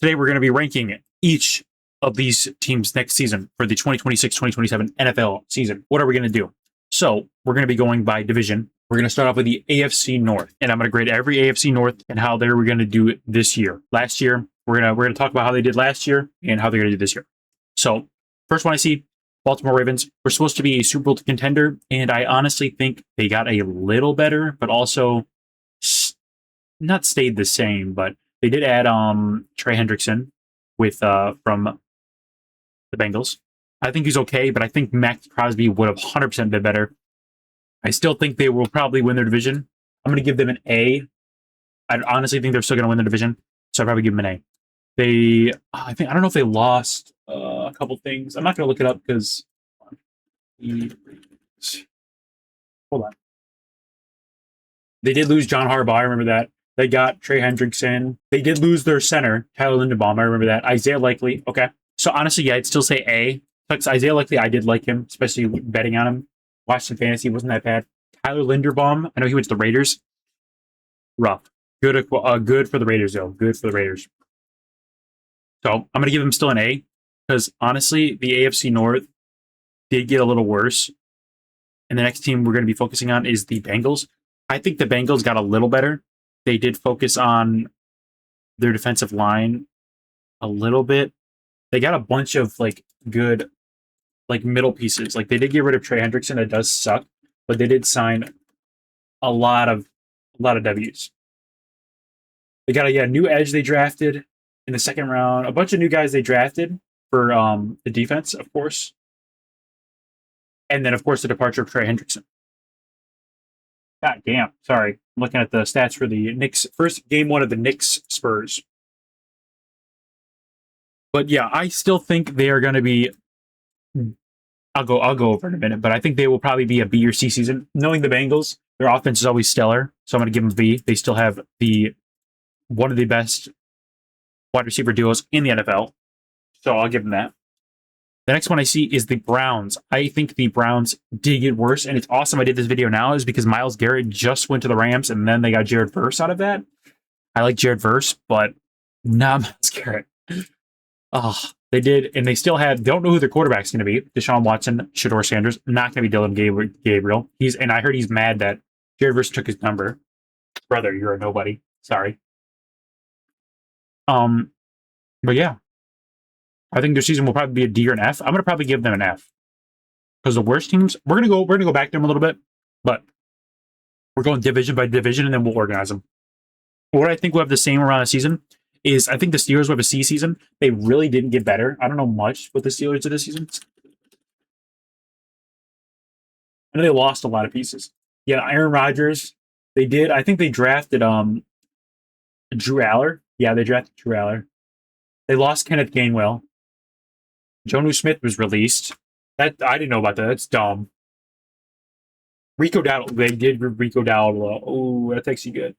Today we're going to be ranking each of these teams next season for the 2026-2027 NFL season. What are we going to do? So we're going to be going by division. We're going to start off with the AFC North, and I'm going to grade every AFC North and how they're going to do it this year. Last year, we're going to talk about how they did last year and how they're going to do this year. So first one I see, Baltimore Ravens. We're supposed to be a Super Bowl contender, and I honestly think they got a little better, but also not stayed the same. But they did add Trey Hendrickson with from the Bengals. I think he's okay, but I think Max Crosby would have 100% been better. I still think they will probably win their division. I'm going to give them an A. I honestly think they're still going to win the division, so I'll probably give them an A. I don't know if they lost a couple things. I'm not going to look it up because hold on. They did lose John Harbaugh. I remember that. They got Trey Hendrickson. They did lose their center, Tyler Linderbaum. I remember that. Isaiah Likely. Okay. So honestly, yeah, I'd still say A. Because Isaiah Likely, I did like him, especially betting on him. Watched some fantasy, wasn't that bad. Tyler Linderbaum, I know he went to the Raiders. Rough. Good for the Raiders, though. Good for the Raiders. So I'm going to give him still an A. Because honestly, the AFC North did get a little worse. And the next team we're going to be focusing on is the Bengals. I think the Bengals got a little better. They did focus on their defensive line a little bit. They got a bunch of good middle pieces. They did get rid of Trey Hendrickson. That does suck, but they did sign a lot of W's. They got a new edge they drafted in the second round. A bunch of new guys they drafted for the defense, of course. And then, of course, the departure of Trey Hendrickson. God damn. Sorry. I'm looking at the stats for the Knicks. First game one of the Knicks Spurs. But yeah, I still think they are going to be. I'll go over in a minute, but I think they will probably be a B or C season. Knowing the Bengals, their offense is always stellar, so I'm going to give them B. They still have one of the best wide receiver duos in the NFL, so I'll give them that. The next one I see is the Browns. I think the Browns did get worse, and it's awesome I did this video now is because Myles Garrett just went to the Rams, and then they got Jared Verse out of that. I like Jared Verse, but not Myles Garrett. Oh, they did, and they still don't know who their quarterback's going to be. Deshaun Watson, Shedeur Sanders, not going to be Dylan Gabriel. And I heard he's mad that Jared Verse took his number. Brother, you're a nobody. Sorry. But yeah, I think their season will probably be a D or an F. I'm going to probably give them an F because the worst teams. We're going to go back to them a little bit, but we're going division by division, and then we'll organize them. What I think we'll have the same around the season is I think the Steelers will have a C season. They really didn't get better. I don't know much with the Steelers of this season. I know they lost a lot of pieces. Yeah, Aaron Rodgers. They did. I think they drafted Drew Aller. Yeah, they drafted Drew Aller. They lost Kenneth Gainwell. Jonnu Smith was released. That I didn't know about that. That's dumb. Rico Dowdle. They did Rico Dowdle. Oh, that's actually good.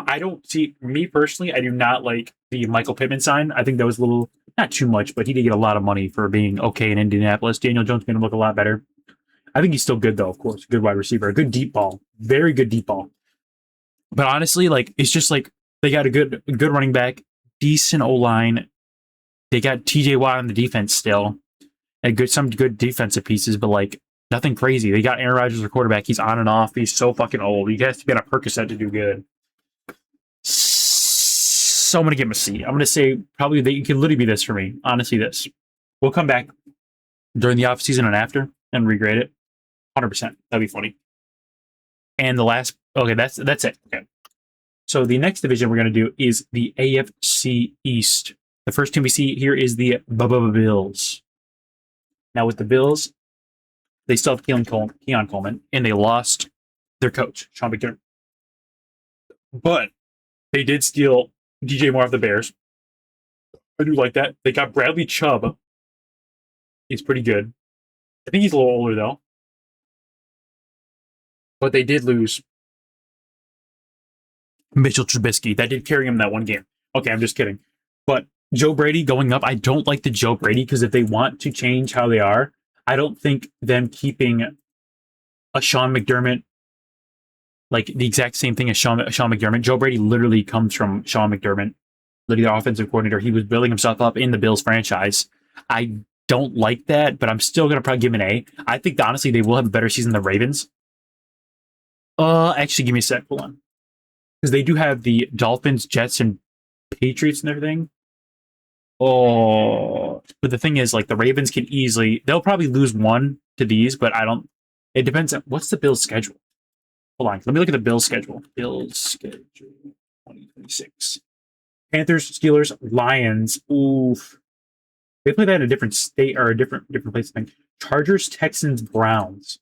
I don't see, me personally, I do not like the Michael Pittman sign. I think that was a little, not too much, but he did get a lot of money for being okay in Indianapolis. Daniel Jones made him look a lot better. I think he's still good, though, of course. Good wide receiver. A good deep ball. Very good deep ball. But honestly, it's just they got a good running back, decent O-line. They got TJ Watt on the defense still. And some good defensive pieces, but nothing crazy. They got Aaron Rodgers, their quarterback. He's on and off. He's so fucking old. He has to be on a Percocet to do good. So I'm going to give him a C. I'm going to say probably you can literally be this for me. Honestly, this. We'll come back during the off season and after and regrade it. 100%. That'd be funny. And the last, okay, that's it. Okay. So the next division we're going to do is the AFC East. The first team we see here is the Bills. Now with the Bills, they still have Keon Coleman, and they lost their coach, Sean McDermott. But they did steal DJ Moore off the Bears. I do like that. They got Bradley Chubb. He's pretty good. I think he's a little older, though. But they did lose Mitchell Trubisky. That did carry him that one game. Okay, I'm just kidding. But Joe Brady going up, I don't like the Joe Brady because if they want to change how they are, I don't think them keeping a Sean McDermott like the exact same thing as Sean McDermott. Joe Brady literally comes from Sean McDermott. literally the offensive coordinator. He was building himself up in the Bills franchise. I don't like that, but I'm still gonna probably give him an A. I think honestly they will have a better season than the Ravens. Actually, give me a sec. Hold on, because they do have the Dolphins, Jets, and Patriots and everything. Oh, but the thing is, like the Ravens can easily, they'll probably lose one to these, but I don't. It depends on what's the Bills' schedule. Hold on, let me look at the Bills' schedule. Bills' schedule 2026. Panthers, Steelers, Lions. Oof. They play that in a different state or a different place. I think. Chargers, Texans, Browns.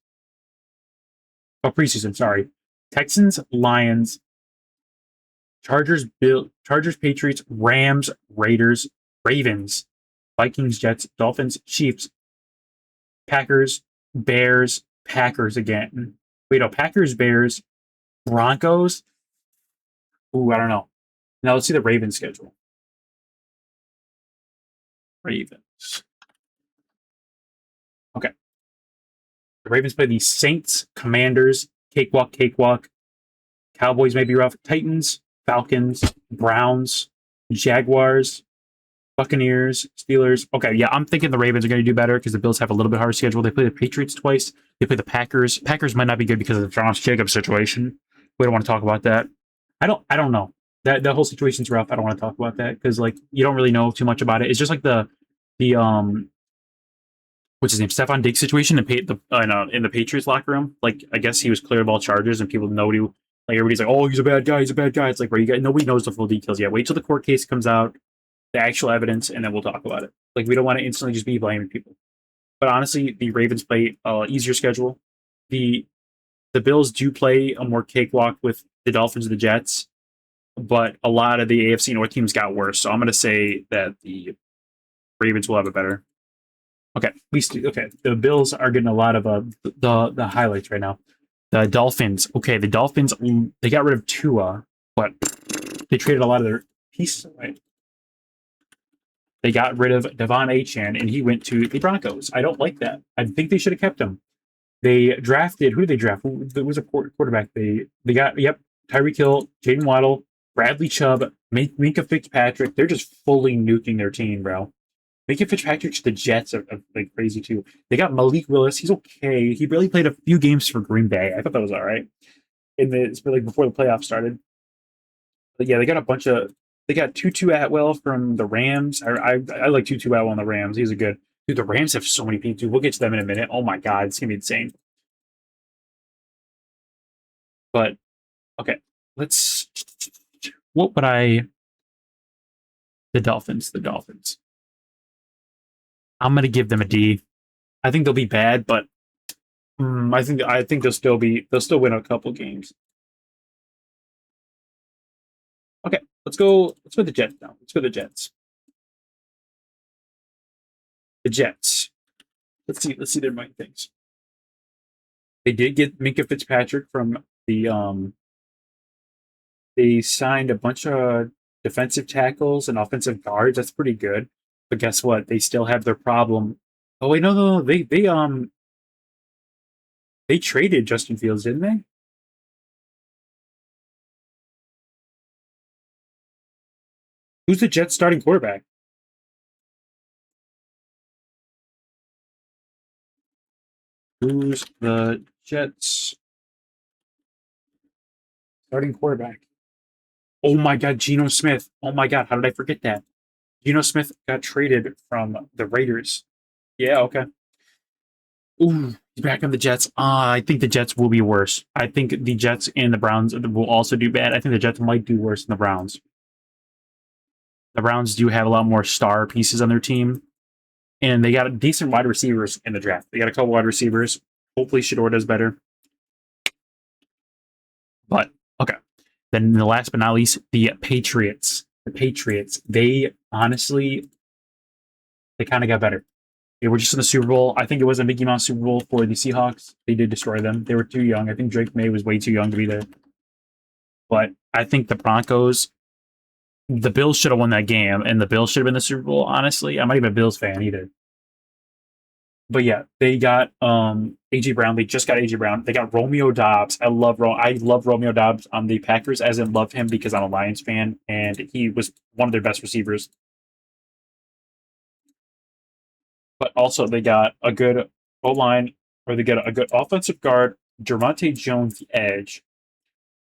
Oh, preseason. Sorry, Texans, Lions, Chargers, Patriots, Rams, Raiders, Ravens, Vikings, Jets, Dolphins, Chiefs, Packers, Bears, Packers again. Wait, no, Packers, Bears, Broncos. Ooh, I don't know. Now let's see the Ravens schedule. Ravens. Okay. The Ravens play the Saints, Commanders, cakewalk. Cowboys may be rough. Titans, Falcons, Browns, Jaguars, Buccaneers, Steelers. Okay, yeah, I'm thinking the Ravens are going to do better because the Bills have a little bit harder schedule. They play the Patriots twice. They play the Packers. Packers might not be good because of the Josh Jacobs situation. We don't want to talk about that. I don't know. That whole situation's rough. I don't want to talk about that because like you don't really know too much about it. It's just like the what's his name, Stephon Diggs situation in the Patriots locker room. Like I guess he was cleared of all charges and people nobody like everybody's like, oh, he's a bad guy. He's a bad guy. It's like, where you got nobody knows the full details yet. Wait till the court case comes out, the actual evidence, and then we'll talk about it. Like we don't want to instantly just be blaming people. But honestly, the Ravens play easier schedule. The Bills do play a more cakewalk with the Dolphins and the Jets, but a lot of the AFC North teams got worse. So I'm going to say that the Ravens will have it better. Okay, at least okay. The Bills are getting a lot of the highlights right now. The Dolphins. Okay, the Dolphins. They got rid of Tua, but they traded a lot of their pieces away. They got rid of Devon Achane, and he went to the Broncos. I don't like that. I think they should have kept him. They drafted. Who did they draft? Who was a quarterback? They got Tyreek Hill, Jaden Waddle, Bradley Chubb, Minkah Fitzpatrick. They're just fully nuking their team, bro. Minkah Fitzpatrick to the Jets are like crazy too. They got Malik Willis. He's okay. He barely played a few games for Green Bay. I thought that was all right. It's like before the playoffs started. But yeah, they got a bunch of. They got Tutu Atwell from the Rams. I like Tutu Atwell on the Rams. He's a good dude. The Rams have so many people. We'll get to them in a minute. Oh my god, it's gonna be insane. But okay, let's. What would I? The Dolphins. I'm gonna give them a D. I think they'll be bad, but I think they'll still win a couple games. Okay, let's go with the Jets now. Let's go with the Jets. The Jets. Let's see their mighty things. They did get Minkah Fitzpatrick from the they signed a bunch of defensive tackles and offensive guards. That's pretty good. But guess what? They still have their problem. Oh wait, no. They traded Justin Fields, didn't they? Who's the Jets starting quarterback? Who's the Jets starting quarterback? Oh my god, Geno Smith. Oh my god, how did I forget that? Geno Smith got traded from the Raiders. Yeah, okay. Ooh, he's back on the Jets. I think the Jets will be worse. I think the Jets and the Browns will also do bad. I think the Jets might do worse than the Browns. The Browns do have a lot more star pieces on their team, and they got decent wide receivers in the draft. They got a couple wide receivers. Hopefully, Shador does better. But okay, then the last but not least, the Patriots. The Patriots. They honestly, they kind of got better. They were just in the Super Bowl. I think it was a Mickey Mouse Super Bowl for the Seahawks. They did destroy them. They were too young. I think Drake May was way too young to be there. But I think the Broncos, the Bills should have won that game, and the Bills should have been the Super Bowl. Honestly, I'm not even a Bills fan either. But yeah, they got AJ Brown. They just got AJ Brown. They got Romeo Dobbs. I love Romeo Dobbs on the Packers, as in love him because I'm a Lions fan, and he was one of their best receivers. But also they got a good O line, or they got a good offensive guard, Jermonte Jones, the edge,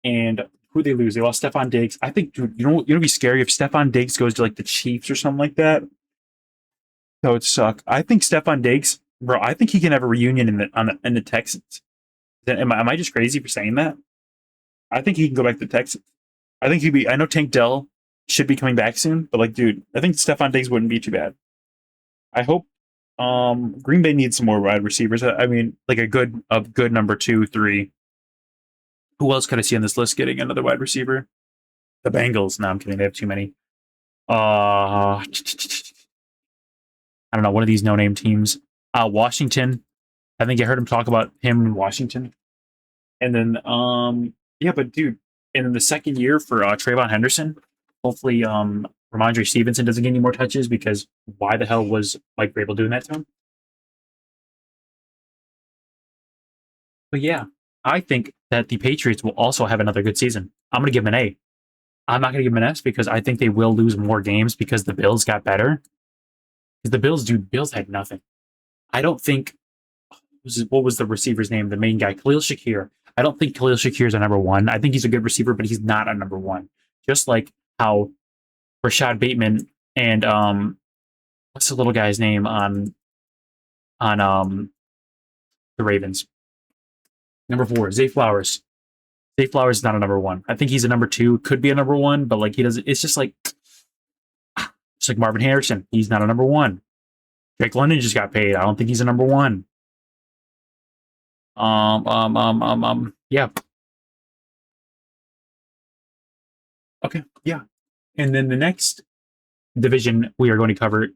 and who they lose? They lost Stephon Diggs. I think, dude, it'd be scary if Stephon Diggs goes to like the Chiefs or something like that. That would suck. I think Stephon Diggs, bro. I think he can have a reunion in the Texans. Am I just crazy for saying that? I think he can go back to Texas. I think he'd be. I know Tank Dell should be coming back soon, but like, dude, I think Stephon Diggs wouldn't be too bad. I hope. Green Bay needs some more wide receivers. I mean, like a good number two, three. Who else could I see on this list getting another wide receiver? The Bengals. No, I'm kidding. They have too many. I don't know. One of these no-name teams. Washington. I think I heard him talk about him in Washington. And then, yeah, but dude, and then the second year for Trayvon Henderson, hopefully, Ramondre Stevenson doesn't get any more touches because why the hell was Mike Vrabel doing that to him? But yeah, I think that the Patriots will also have another good season. I'm going to give them an A. I'm not going to give them an S because I think they will lose more games because the Bills got better. Because the Bills, dude, Bills had nothing. I don't think what was the receiver's name? The main guy, Khalil Shakir. I don't think Khalil Shakir is a number one. I think he's a good receiver, but he's not a number one. Just like how Rashad Bateman and what's the little guy's name on the Ravens? Number four, Zay Flowers. Zay Flowers is not a number one. I think he's a number two, could be a number one, but like he doesn't. It's just like Marvin Harrison. He's not a number one. Drake London just got paid. I don't think he's a number one. Yeah. Okay. Yeah. And then the next division we are going to cover,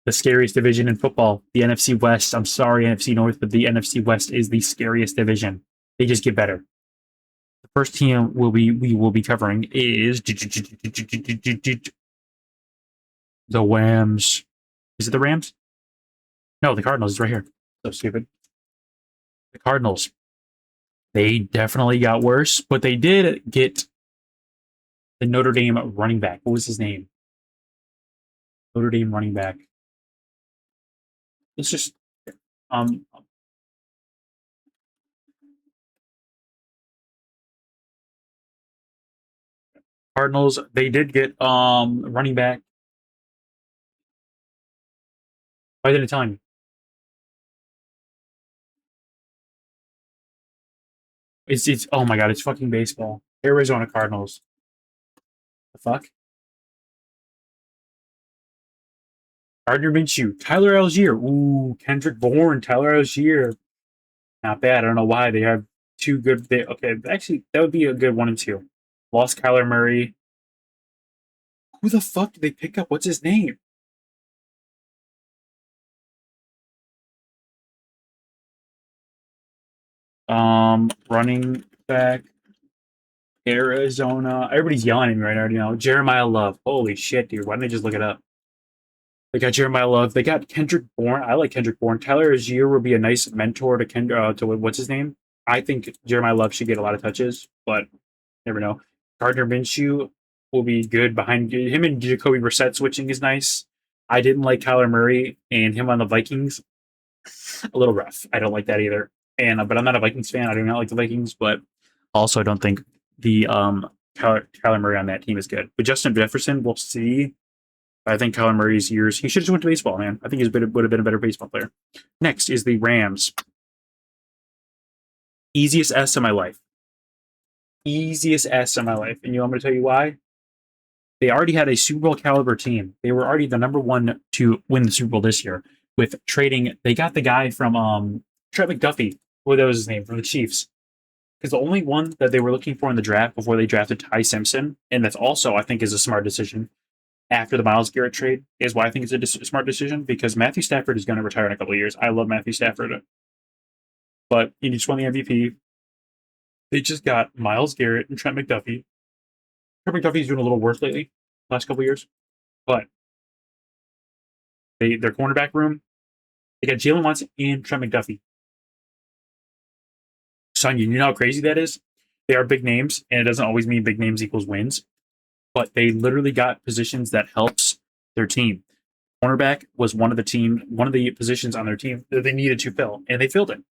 the scariest division in football, the NFC West. I'm sorry, NFC North, but the NFC West is the scariest division. They just get better. The first team we will be covering is the Rams. Is it the Rams? No, the Cardinals is right here. So stupid. The Cardinals. They definitely got worse, but they did get the Notre Dame running back. What was his name? Notre Dame running back. It's just um Cardinals. They did get running back. Why didn't it tell me? It's oh my god, it's fucking baseball. Arizona Cardinals. The fuck? Gardner Minshew, Tyler Algier. Ooh, Kendrick Bourne, Tyler Algier. Not bad. I don't know why they have two good. Okay, actually, that would be a good 1 and 2. Lost Kyler Murray. Who the fuck did they pick up? What's his name? Running back, Arizona. Everybody's yelling at me right now. You know, Jeremiah Love. Holy shit, dude! Why didn't they just look it up? They got Jeremiah Love. They got Kendrick Bourne. I like Kendrick Bourne. Tyler Algier would be a nice mentor to to what's his name. I think Jeremiah Love should get a lot of touches, but never know. Gardner Minshew will be good behind him, and Jacoby Brissett switching is nice. I didn't like Kyler Murray and him on the Vikings. A little rough. I don't like that either. And but I'm not a Vikings fan. I do not like the Vikings, but also I don't think the Kyler Murray on that team is good. But Justin Jefferson, we'll see. I think Kyler Murray's years, he should have just went to baseball, man. I think he would have been a better baseball player. Next is the Rams. Easiest S in my life. Easiest S in my life. And I'm going to tell you why. They already had a Super Bowl caliber team. They were already the number one to win the Super Bowl this year with trading. They got the guy from Trent McDuffie. What was his name? From the Chiefs. Because the only one that they were looking for in the draft before they drafted Ty Simpson, and that's also, I think, is a smart decision after the Myles Garrett trade, is why I think it's a smart decision because Matthew Stafford is going to retire in a couple of years. I love Matthew Stafford, but he just won the MVP. They just got Myles Garrett and Trent McDuffie. Trent McDuffie's doing a little worse lately, last couple of years, but their cornerback room. They got Jalen Watson and Trent McDuffie. Son, you know how crazy that is? They are big names, and it doesn't always mean big names equals wins, but they literally got positions that helps their team. Cornerback was one of the positions on their team that they needed to fill, and they filled it.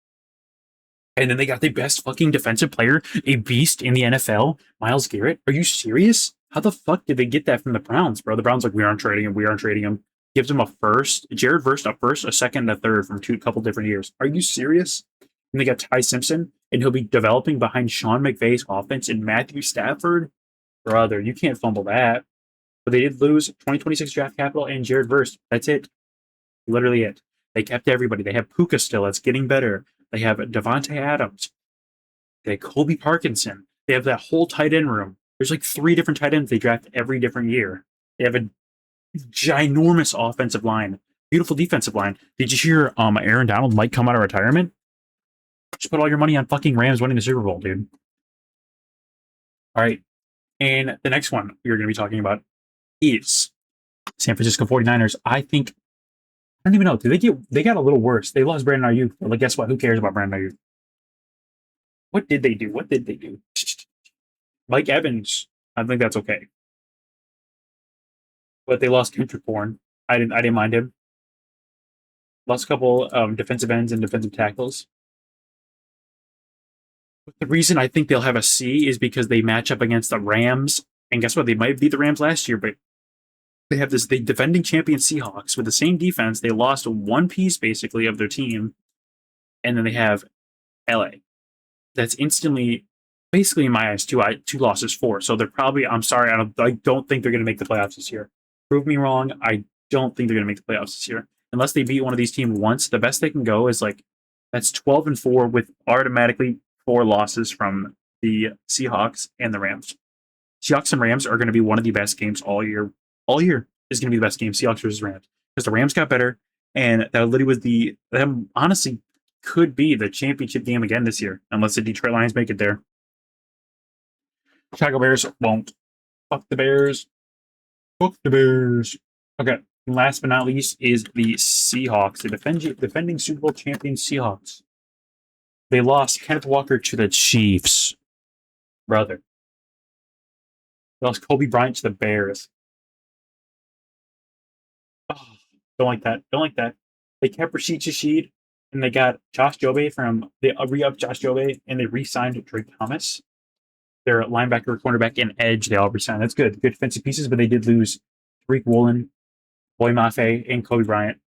And then they got the best fucking defensive player, a beast in the NFL, Myles Garrett. Are you serious? How the fuck did they get that from the Browns, bro? The Browns like, we aren't trading him. We aren't trading him. Gives him a first, Jared Verse, a first, a second, and a third from couple different years. Are you serious? And they got Ty Simpson, and he'll be developing behind Sean McVay's offense and Matthew Stafford. Brother, you can't fumble that. But they did lose 2026 draft capital and Jared Verse. That's it. Literally it. They kept everybody. They have Puka still. That's getting better. They have Devontae Adams. They have Colby Parkinson. They have that whole tight end room. There's like 3 different tight ends they draft every different year. They have a ginormous offensive line. Beautiful defensive line. Did you hear Aaron Donald might come out of retirement? Just put all your money on fucking Rams winning the Super Bowl, dude. All right. And the next one you're going to be talking about is San Francisco 49ers. I think, I don't even know. They got a little worse. They lost Brandon Ayuk. Like, guess what? Who cares about Brandon Ayuk? What did they do? What did they do? Mike Evans. I think that's okay. But they lost Kendrick Bourne. I didn't mind him. Lost a couple defensive ends and defensive tackles. But the reason I think they'll have a C is because they match up against the Rams. And guess what? They might beat the Rams last year, but they have the defending champion Seahawks with the same defense. They lost one piece basically of their team, and then they have LA. That's instantly, basically in my eyes, two losses, 4. So they're probably. I'm sorry, I don't think they're going to make the playoffs this year. Prove me wrong. I don't think they're going to make the playoffs this year unless they beat one of these teams once. The best they can go is like that's 12-4 with automatically 4 losses from the Seahawks and the Rams. Seahawks and Rams are going to be one of the best games all year. All year is going to be the best game, Seahawks versus Rams, because the Rams got better, and that literally was that honestly could be the championship game again this year, unless the Detroit Lions make it there. Chicago Bears won't. Fuck the Bears. Fuck the Bears. Okay, and last but not least is the Seahawks, the defending Super Bowl champion Seahawks. They lost Kenneth Walker to the Chiefs, brother. They lost Kobe Bryant to the Bears. Oh, don't like that. Don't like that. They kept Rashid Shaheed, and they got Josh Jobe from they re-upped Josh Jobe, and they re-signed Drake Thomas. Their linebacker, cornerback, and edge, they all re-signed. That's good. Good defensive pieces, but they did lose Tariq Woolen, Boy Mafe, and Kobe Bryant.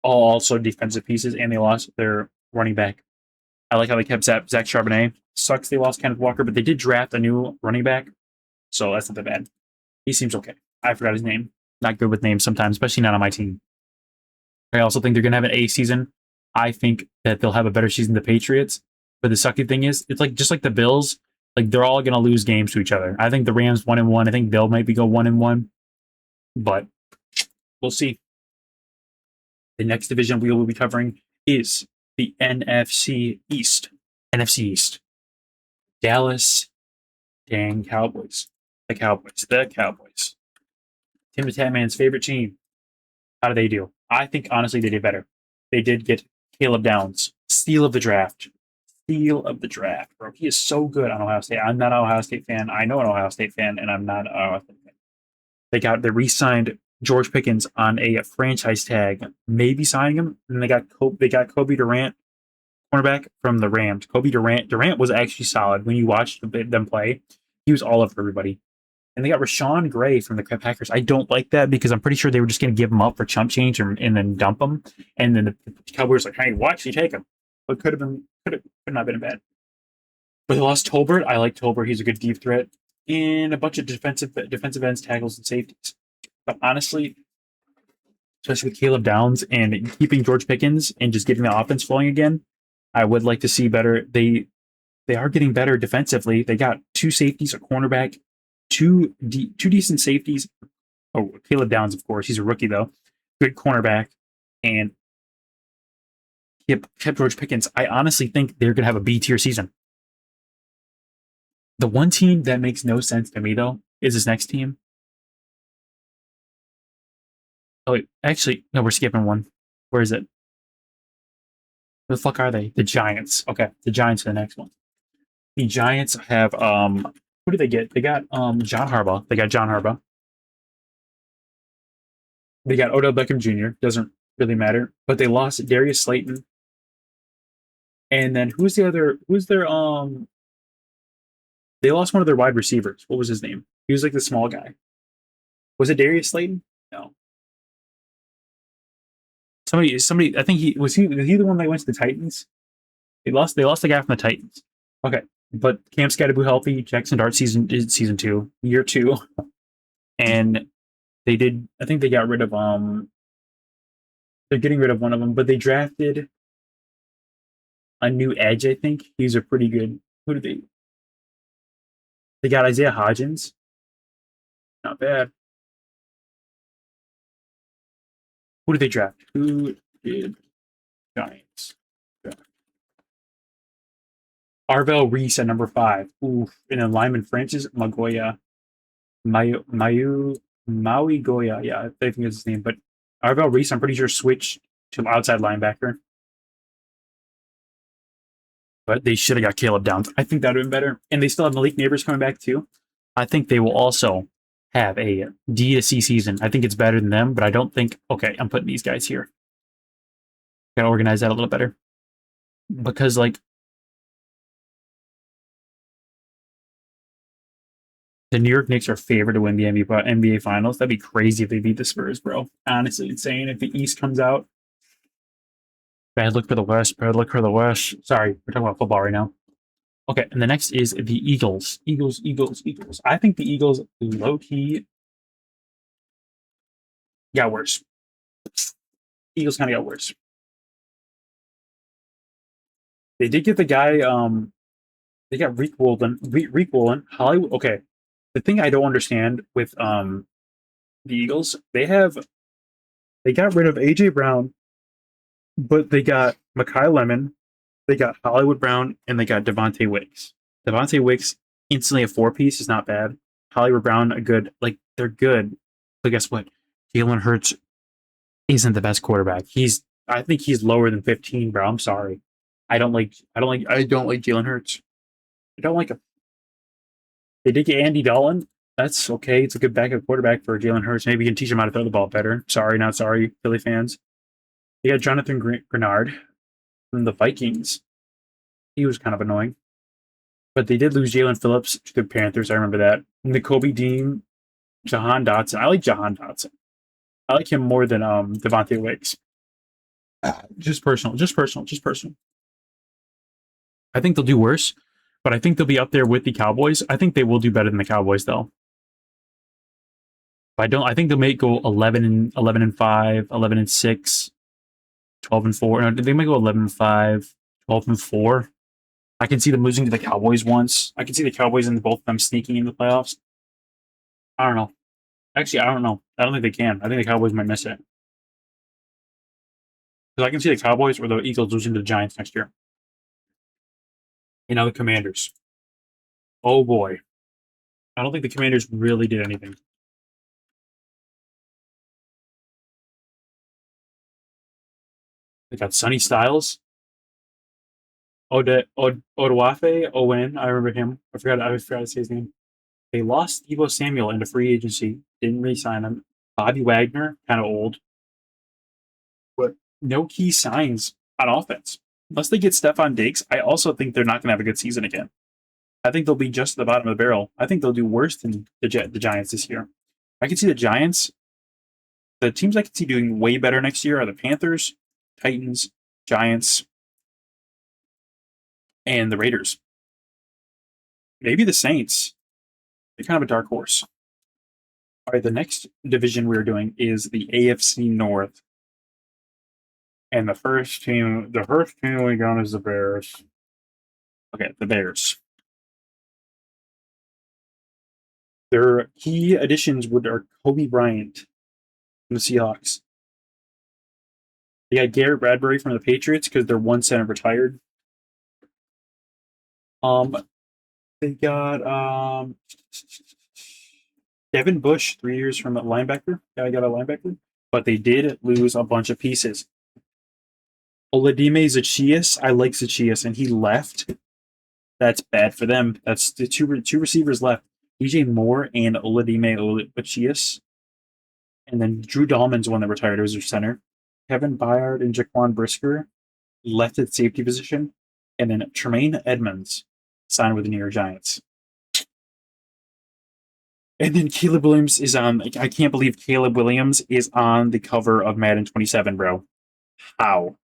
All also defensive pieces, and they lost their running back. I like how they kept Zach Charbonnet. Sucks they lost Kenneth Walker, but they did draft a new running back, so that's not that bad. He seems okay. I forgot his name. Not good with names sometimes, especially not on my team. I also think they're going to have an A season. I think that they'll have a better season than the Patriots. But the sucky thing is, it's like just like the Bills, like they're all going to lose games to each other. I think the Rams 1-1. I think they'll maybe go 1-1. But we'll see. The next division we will be covering is the NFC East. NFC East. Dallas dang Cowboys. The Cowboys. Tim the Tatman's favorite team. How do they do? I think, honestly, they did better. They did get Caleb Downs. Steal of the draft. Steal of the draft, bro. He is so good on Ohio State. I'm not an Ohio State fan. I know an Ohio State fan, and I'm not an Ohio State fan. They re-signed George Pickens on a franchise tag, maybe signing him. And they got Kobe Durant, cornerback from the Rams. Kobe Durant. Durant was actually solid when you watched them play. He was all over everybody. And they got Rashawn Gray from the Packers. I don't like that because I'm pretty sure they were just going to give him up for chump change and then dump him. And then the Cowboys were like, hey, why should you take him? But could not been bad. But they lost Tolbert. I like Tolbert. He's a good deep threat. And a bunch of defensive ends, tackles, and safeties. But honestly, especially with Caleb Downs and keeping George Pickens and just getting the offense flowing again, I would like to see better. They are getting better defensively. They got 2 safeties, a cornerback, two decent safeties. Oh, Caleb Downs, of course. He's a rookie, though. Good cornerback. And kept George Pickens. I honestly think they're going to have a B-tier season. The one team that makes no sense to me, though, is this next team. Oh, wait. Actually, no, we're skipping one. Where is it? Who the fuck are they? The Giants. Okay, the Giants are the next one. The Giants have who did they get? They got John Harbaugh. They got John Harbaugh. They got Odell Beckham Jr. Doesn't really matter, but they lost Darius Slayton. And then who's the other? Who's their They lost one of their wide receivers. What was his name? He was like the small guy. Was it Darius Slayton? No. Somebody. I think he was. Was he the one that went to the Titans? They lost. They lost the guy from the Titans. Okay, but Camp's got to be healthy. Jackson Dart season is season two, year two, and they did. I think they got rid of They're getting rid of one of them, but they drafted a new edge. I think he's a pretty good. Who did they? They got Isaiah Hodgins. Not bad. Who did they draft? Who did Giants draft? Arvell Reese at number 5. Oof. And then lineman Francis Magoya. Maui Goya. Yeah, I think is his name. But Arvell Reese, I'm pretty sure, switched to outside linebacker. But they should have got Caleb Downs. I think that would have been better. And they still have Malik Neighbors coming back too. I think they will also have a D to C season. I think it's better than them, but I don't think. Okay, I'm putting these guys here. Gotta organize that a little better. Because, like, the New York Knicks are favored to win the NBA Finals. That'd be crazy if they beat the Spurs, bro. Honestly, insane. If the East comes out, bad look for the West. Bad look for the West. Sorry, we're talking about football right now. Okay, and the next is the Eagles. Eagles. I think the Eagles low key got worse. Eagles kind of got worse. They did get the guy. They got Reek Woolen. Reek Woolen. Hollywood. Okay, the thing I don't understand with the Eagles, they got rid of AJ Brown, but they got Makai Lemon, they got Hollywood Brown, and they got Devontae Wicks. Devontae Wicks instantly a 4-piece is not bad. Hollywood Brown a good, like, they're good. But guess what? Jalen Hurts isn't the best quarterback. I think he's lower than 15, bro. I'm sorry. I don't like Jalen Hurts. I don't like him. They did get Andy Dalton. That's okay. It's a good backup quarterback for Jalen Hurts. Maybe you can teach him how to throw the ball better. Sorry, not sorry, Philly fans. They got Jonathan Grenard from the Vikings. He was kind of annoying. But they did lose Jalen Phillips to the Panthers. I remember that. N'Kobe Dean, Jahan Dotson. I like Jahan Dotson. I like him more than Devontae Wicks. Just personal. I think they'll do worse, but I think they'll be up there with the Cowboys. I think they will do better than the Cowboys, though. But I don't. I think they may go 11-5, 11-6, 12-4. No, they might go 11-5, 12-4. I can see them losing to the Cowboys once. I can see the Cowboys and both of them sneaking in the playoffs. I don't know. Actually, I don't know. I don't think they can. I think the Cowboys might miss it. Because I can see the Cowboys or the Eagles losing to the Giants next year. The Commanders. Oh boy. I don't think the Commanders really did anything. They got Sonny Styles. Odawafe Owen. I remember him. I forgot to say his name. They lost Deebo Samuel into free agency. Didn't re-sign him. Bobby Wagner, kind of old. But no key signs on offense. Unless they get Stephon Diggs, I also think they're not going to have a good season again. I think they'll be just at the bottom of the barrel. I think they'll do worse than the Giants this year. I can see the Giants. The teams I can see doing way better next year are the Panthers, Titans, Giants, and the Raiders. Maybe the Saints. They're kind of a dark horse. All right, the next division we're doing is the AFC North. And the first team we got is the Bears. Okay, the Bears. Their key additions are Kobe Bryant from the Seahawks. They got Garrett Bradbury from the Patriots because their one center retired. They got Devin Bush, 3 years from a linebacker. Yeah, I got a linebacker. But they did lose a bunch of pieces. Oladime Zaccheaus. I like Zaccheaus, and he left. That's bad for them. That's the two receivers left. DJ Moore and Oladime Zaccheaus. And then Drew Dahlman's one that retired. It was their center. Kevin Byard and Jaquan Brisker left at safety position. And then Tremaine Edmonds signed with the New York Giants. And then Caleb Williams is on. I can't believe Caleb Williams is on the cover of Madden 27, bro. How?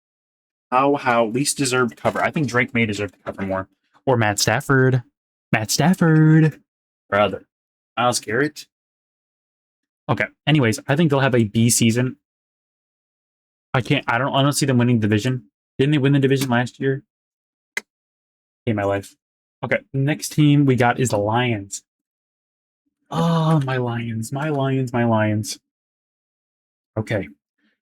How? Least deserved cover. I think Drake may deserve the cover more. Or Matt Stafford. Matt Stafford. Brother. Myles Garrett. Okay. Anyways, I think they'll have a B season. I don't see them winning the division. Didn't they win the division last year? In my life. Okay. Next team we got is the Lions. Oh, my Lions. My Lions. My Lions. Okay.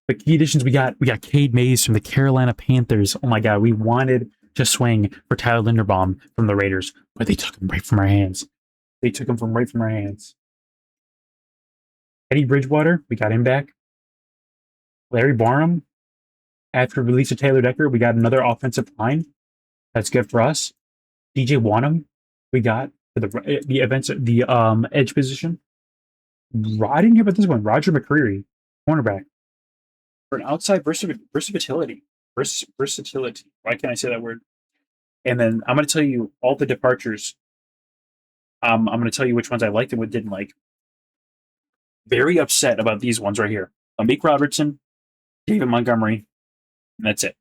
The key additions we got Cade Mays from the Carolina Panthers. Oh my god, we wanted to swing for Tyler Linderbaum from the Raiders, but they took him right from our hands. They took him from right from our hands. Eddie Bridgewater, we got him back. Larry Barham, after release of Taylor Decker, we got another offensive line. That's good for us. DJ Wanham, we got for the edge position. I didn't hear about this one. Roger McCreary, cornerback. For an outside versatility. Versatility. Why can't I say that word? And then I'm going to tell you all the departures. I'm going to tell you which ones I liked and what didn't like. Very upset about these ones right here. Amik Robertson, David Montgomery, and that's it.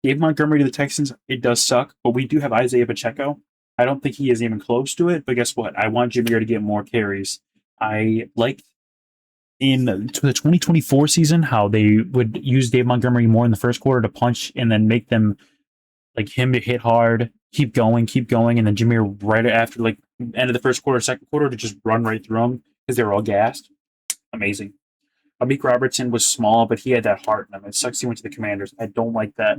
David Montgomery to the Texans, it does suck, but we do have Isaiah Pacheco. I don't think he is even close to it, but guess what? I want Jameer to get more carries. I liked in the 2024 season how they would use Dave Montgomery more in the first quarter to punch and then make them like him to hit hard, keep going, and then Jameer right after like end of the first quarter, second quarter to just run right through them because they were all gassed. Amazing. Amik Robertson was small, but he had that heart in him. It sucks he went to the Commanders. I don't like that.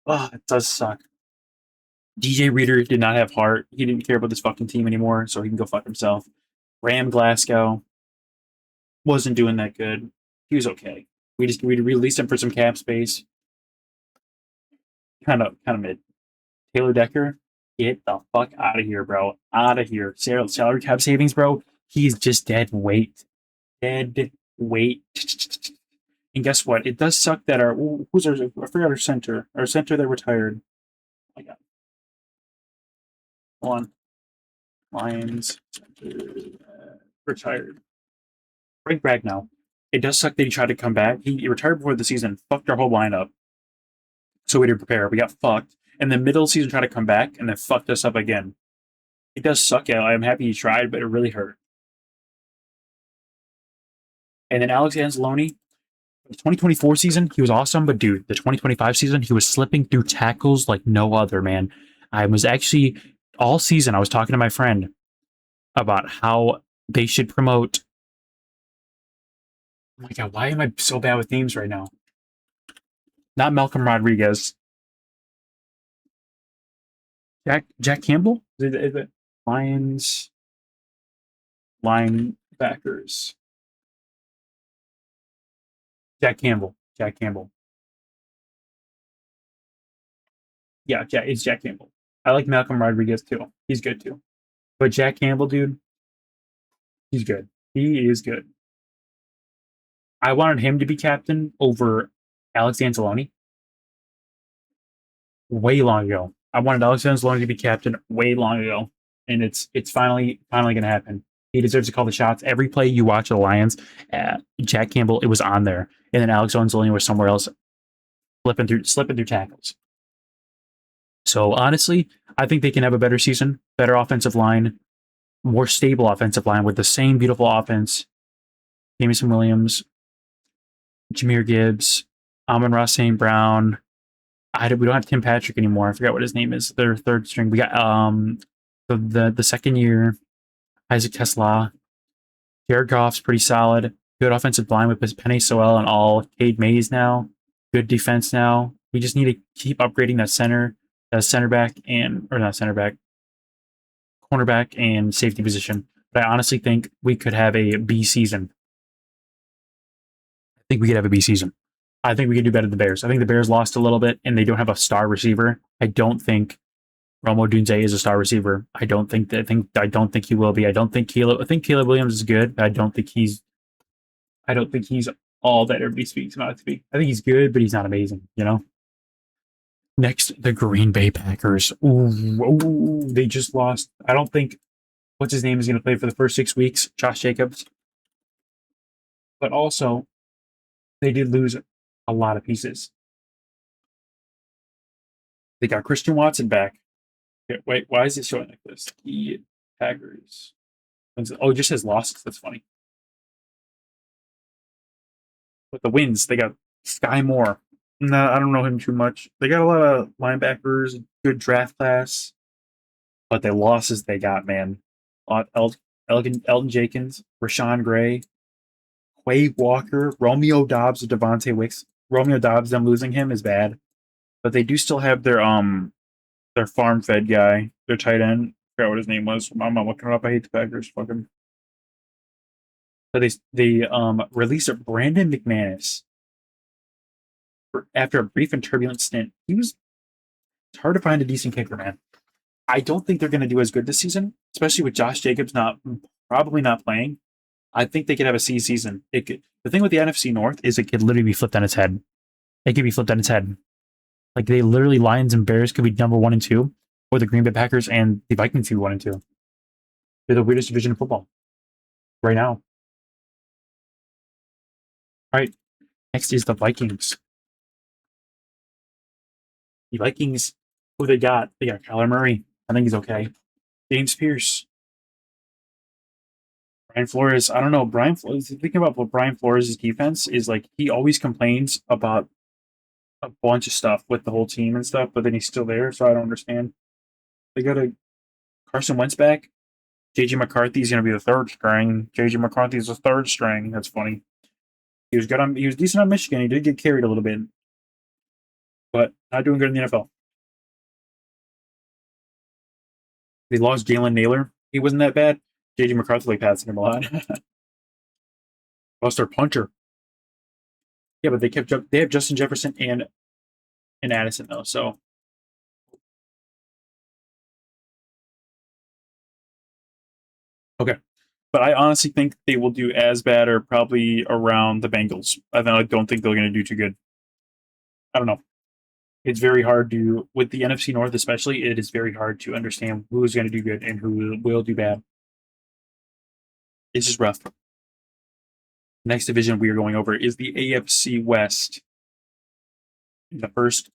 Oh, it does suck. DJ Reader did not have heart. He didn't care about this fucking team anymore, so he can go fuck himself. Ram Glasgow wasn't doing that good. He was okay. We released him for some cap space. Kind of mid. Taylor Decker, get the fuck out of here, bro. Out of here. Salary cap savings, bro. He's just dead weight. Dead weight. And guess what? It does suck that I forgot our center. Our center that retired. Oh my god. Hold on. Lions retired. Frank Ragnow. It does suck that he tried to come back. He retired before the season, fucked our whole lineup. So we didn't prepare. We got fucked. And then middle of the season tried to come back and then fucked us up again. It does suck. I'm happy he tried, but it really hurt. And then Alex Anzalone, the 2024 season, he was awesome, but dude, the 2025 season, he was slipping through tackles like no other, man. I was actually, all season, I was talking to my friend about how they should promote. Oh my god, why am I so bad with names right now? Not Malcolm Rodriguez. Jack Campbell? Is it Lions linebackers? Jack Campbell. Yeah, it's Jack Campbell. I like Malcolm Rodriguez too. He's good too. But Jack Campbell, dude, he's good. He is good. I wanted him to be captain over Alex Anzalone way long ago. I wanted Alex Anzalone to be captain way long ago, and it's finally going to happen. He deserves to call the shots. Every play you watch of the Lions, Jack Campbell, it was on there, and then Alex Anzalone was somewhere else, slipping through tackles. So honestly, I think they can have a better season, better offensive line, more stable offensive line with the same beautiful offense. Jameson Williams, Jahmyr Gibbs, Amon-Ra St. Brown. We don't have Tim Patrick anymore. I forgot what his name is. Their third string. We got the second year, Isaac TeSlaa. Jared Goff's pretty solid. Good offensive line with Penei Sewell and all. Cade Mays now. Good defense now. We just need to keep upgrading that cornerback and safety position. But I honestly think we could have a B season. I think we can do better than the Bears. I think the Bears lost a little bit, and they don't have a star receiver. I don't think Romo Dunze is a star receiver. I don't think he will be. I don't think Caleb. I think Caleb Williams is good. But I don't think he's. I don't think he's all that everybody speaks about it to be. I think he's good, but he's not amazing. You know. Next, the Green Bay Packers. Ooh, they just lost. I don't think what's his name is going to play for the first 6 weeks. Josh Jacobs. But also, they did lose a lot of pieces. They got Christian Watson back. Okay, wait, why is it showing like this? The Packers. Oh, it just says losses. That's funny. But the wins, they got Sky Moore. No, I don't know him too much. They got a lot of linebackers, good draft class, but the losses they got, man. Elton Jenkins, Rashawn Gray, Quay Walker, Romeo Dobbs, Devontae Wicks. Romeo Dobbs, them losing him is bad, but they do still have their farm fed guy, their tight end. I forgot what his name was. I'm not looking it up. I hate the Packers. Fucking. But they released a Brandon McManus after a brief and turbulent stint. It's hard to find a decent kicker, man. I don't think they're going to do as good this season, especially with Josh Jacobs probably not playing. I think they could have a C season. The thing with the NFC North is it could literally be flipped on its head. It could be flipped on its head. Like they literally Lions and Bears could be number 1 and 2, or the Green Bay Packers and the Vikings could be 1 and 2. They're the weirdest division of football right now. All right, next is the Vikings. The Vikings, who they got? They got Kyler Murray. I think he's okay. James Pierce. Brian Flores. I don't know. Brian Flores. Thinking about what Brian Flores' defense is like, he always complains about a bunch of stuff with the whole team and stuff, but then he's still there, so I don't understand. They got a Carson Wentz back. JJ McCarthy's going to be the third string. JJ McCarthy's the third string. That's funny. He was good on. He was decent on Michigan. He did get carried a little bit, but not doing good in the NFL. They lost Jalen Naylor. He wasn't that bad. JJ McCarthy like passing him a lot. Lost their puncher. Yeah, but they kept up. They have Justin Jefferson and Addison though. So okay, but I honestly think they will do as bad or probably around the Bengals. I don't think they're going to do too good. I don't know. It's very hard to with the NFC North, especially. It is very hard to understand who is going to do good and who will do bad. It's just rough. Next division we are going over is the AFC West. The first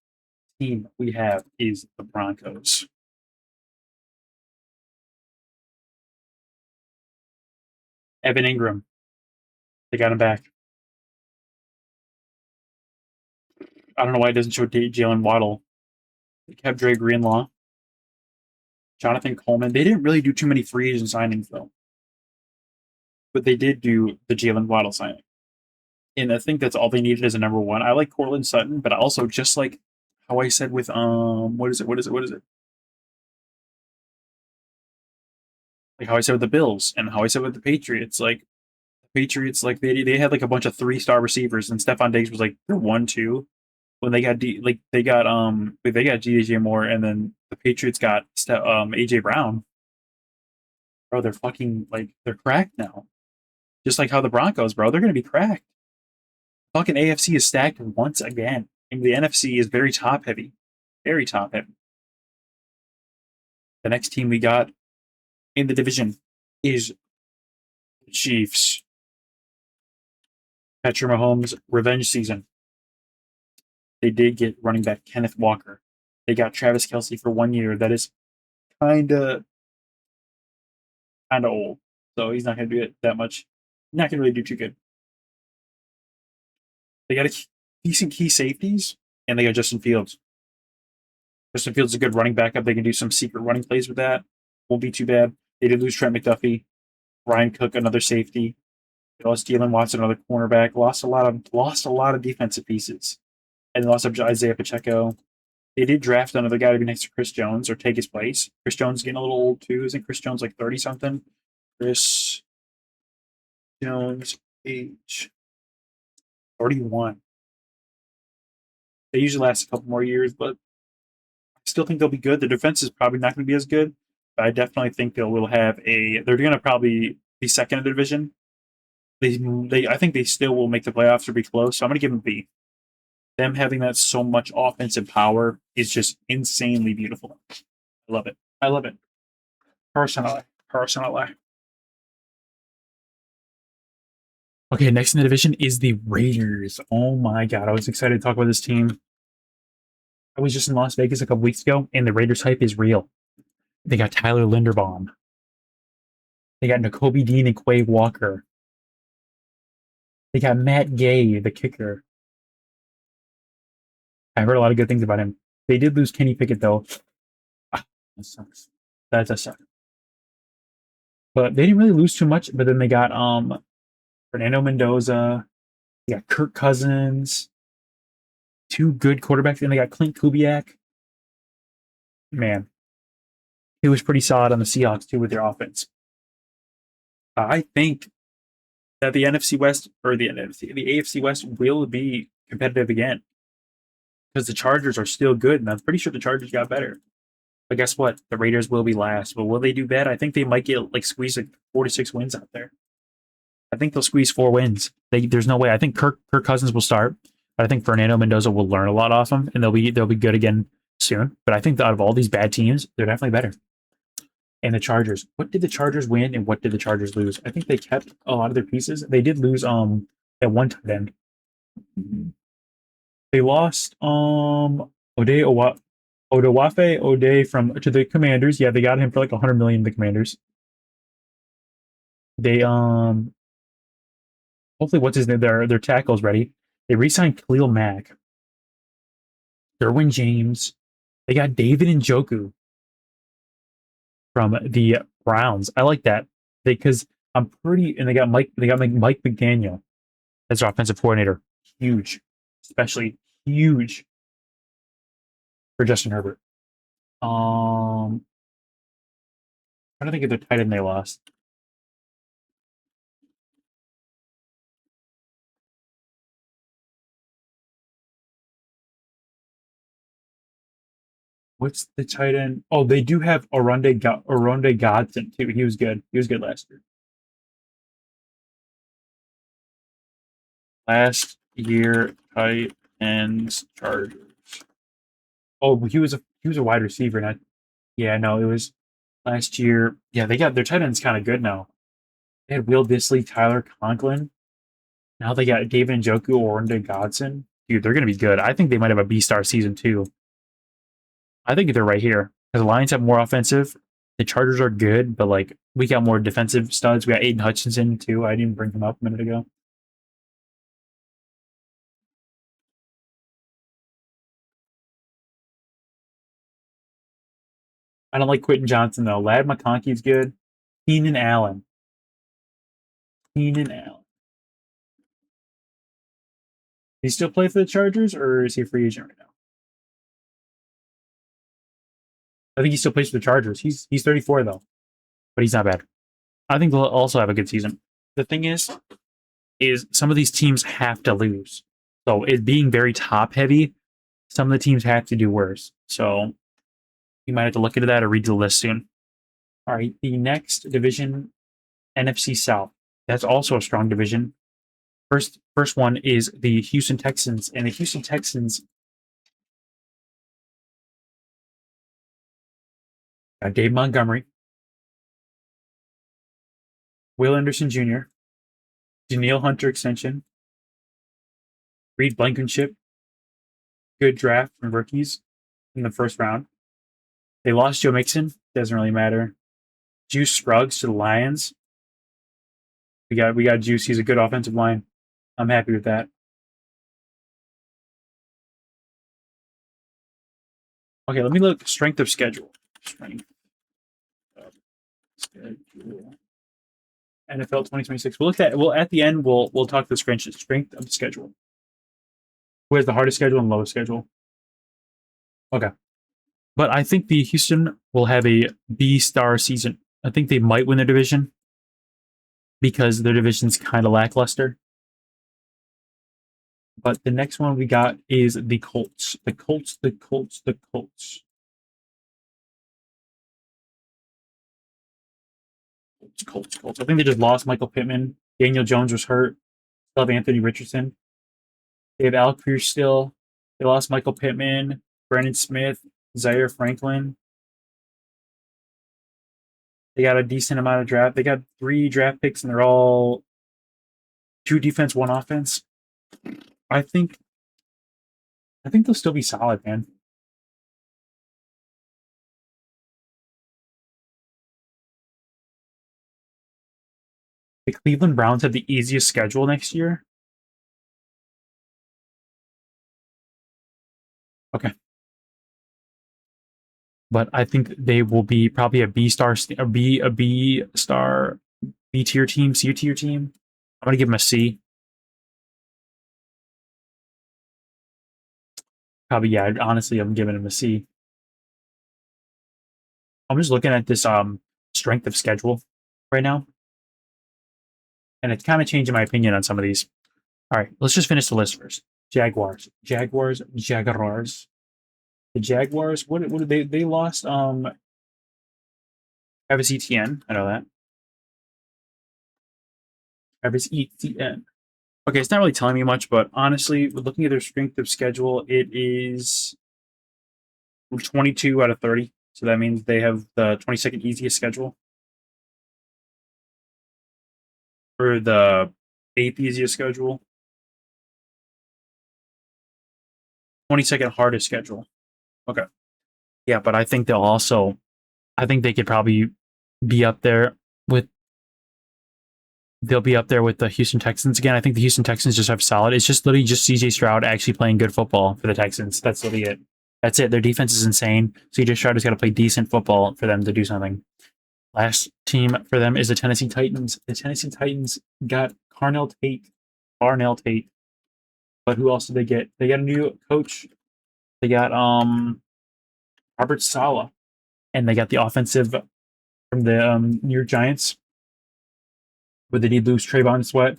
team we have is the Broncos. Evan Ingram. They got him back. I don't know why it doesn't show Jalen Waddle. They kept Dre Greenlaw. Jonathan Coleman. They didn't really do too many free agent signings, though. But they did do the Jalen Waddle signing. And I think that's all they needed as a number 1. I like Cortland Sutton, but also just like how I said with what is it? Like how I said with the Bills and how I said with the Patriots. Like the Patriots, like they had like a bunch of 3-star receivers, and Stephon Diggs was like they're 1-2. When they got they got DJ Moore, and then the Patriots got AJ Brown. Bro, they're fucking like they're cracked now. Just like how the Broncos, bro, they're gonna be cracked. Fucking AFC is stacked once again. And the NFC is very top heavy. Very top heavy. The next team we got in the division is the Chiefs. Patrick Mahomes' revenge season. They did get running back Kenneth Walker. They got Travis Kelce for 1 year. That is kinda old. So he's not gonna do it that much. Not gonna really do too good. They got a decent key safeties, and they got Justin Fields. Justin Fields is a good running backup. They can do some secret running plays with that. Won't be too bad. They did lose Trent McDuffie, Ryan Cook, another safety. They lost Jalen Watson, another cornerback. Lost a lot of defensive pieces, and they lost Isaiah Pacheco. They did draft another guy to be next to Chris Jones or take his place. Chris Jones is getting a little old too. Isn't Chris Jones like 30 something? Chris Jones age 31. They usually last a couple more years, but I still think they'll be good. The defense is probably not going to be as good, but I definitely think they will have a. They're going to probably be second in the division. I think they still will make the playoffs or be close. So I'm going to give them B. Them having that so much offensive power is just insanely beautiful. I love it. I love it. Personally. Okay, next in the division is the Raiders. Oh my god, I was excited to talk about this team. I was just in Las Vegas a couple weeks ago, and the Raiders hype is real. They got Tyler Linderbaum. They got Nakobe Dean and Quay Walker. They got Matt Gay, the kicker. I heard a lot of good things about him. They did lose Kenny Pickett, though. Ah, that sucks. That does suck. But they didn't really lose too much. But then they got Fernando Mendoza. They got Kirk Cousins. Two good quarterbacks. And they got Clint Kubiak. Man, he was pretty solid on the Seahawks, too, with their offense. I think that the NFC West, or the AFC West will be competitive again. Because the Chargers are still good, and I'm pretty sure the Chargers got better. But guess what? The Raiders will be last. But will they do bad? I think they might get squeeze 4 to 6 wins out there. I think they'll squeeze 4 wins. There's no way. I think Kirk Cousins will start. But I think Fernando Mendoza will learn a lot off him, and they'll be good again soon. But I think that out of all these bad teams, they're definitely better. And the Chargers. What did the Chargers win, and what did the Chargers lose? I think they kept a lot of their pieces. They did lose at one tight end. They lost Odafe to the Commanders. Yeah, they got him for like 100 million. The Commanders. They hopefully what's his name? Their tackle's ready. They re-signed Khalil Mack, Derwin James. They got David Njoku from the Browns. I like that because I'm pretty. And they got Mike McDaniel as their offensive coordinator. Huge, especially huge for Justin Herbert. I don't think of the tight end they lost. What's the tight end? Oh, they do have Oronde Godson too. He was good. He was good last year. Last year, tight ends Chargers. Oh, he was a wide receiver. Not, yeah, no, it was last year. Yeah, they got their tight ends kind of good now. They had Will Disley, Tyler Conklin. Now they got David Njoku, Oronde Godson. Dude, they're gonna be good. I think they might have a B-star season too. I think they're right here because the Lions have more offensive. The Chargers are good, but we got more defensive studs. We got Aiden Hutchinson too. I didn't bring him up a minute ago. I don't like Quentin Johnson though. Lad McConkey's good. Keenan Allen. Keenan Allen. He still play for the Chargers, or is he a free agent right now? I think he still plays for the Chargers. He's 34 though, but he's not bad. I think they'll also have a good season. The thing is some of these teams have to lose. So it being very top heavy, some of the teams have to do worse. So you might have to look into that or read the list soon. All right, the next division, NFC South. That's also a strong division. First one is the Houston Texans, and the Houston Texans got Dave Montgomery, Will Anderson Jr., Danielle Hunter extension, Reed Blankenship, good draft from rookies in the first round. They lost Joe Mixon, doesn't really matter. Juice Scruggs to the Lions. We got Juice. He's a good offensive line. I'm happy with that. Okay, let me look strength of schedule. Strength of schedule. NFL 2026. We'll look at at the end we'll talk the strength of the schedule. Who has the hardest schedule and lowest schedule? Okay. But I think the Houston will have a B-star season. I think they might win their division because their division's kind of lackluster. But the next one we got is the Colts. The Colts, the Colts, the Colts. Colts. I think they just lost Michael Pittman. Daniel Jones was hurt. Still have Anthony Richardson. They have Alec Pierce still. They lost Michael Pittman, Brandon Smith, Zaire Franklin. They got a decent amount of draft. They got 3 draft picks, and they're all 2 defense, 1 offense. I think they'll still be solid, man. The Cleveland Browns have the easiest schedule next year. Okay. But I think they will be probably a B star, a B star, B tier team, C tier team. I'm gonna give them a C. Probably, yeah. Honestly, I'm giving them a C. I'm just looking at this strength of schedule right now, and it's kind of changing my opinion on some of these. All right, let's just finish the list first. Jaguars. The Jaguars. What did they lost? Travis Etienne. I know that. Travis Etienne. Okay, it's not really telling me much, but honestly, looking at their strength of schedule, it is 22 out of 30. So that means they have the 22nd easiest schedule. Or the 8th easiest schedule. 22nd hardest schedule. Okay. Yeah, but I think they'll also, I think they could probably be up there with, they'll be up there with the Houston Texans again. I think the Houston Texans just have solid. It's just literally just CJ Stroud actually playing good football for the Texans. That's literally it. That's it. Their defense is insane. CJ Stroud has got to play decent football for them to do something. Last team for them is the Tennessee Titans. The Tennessee Titans got Carnell Tate. But who else did they get? They got a new coach. They got Robert Saleh. And they got the offensive from the New York Giants. Where they did lose Trayvon Sweat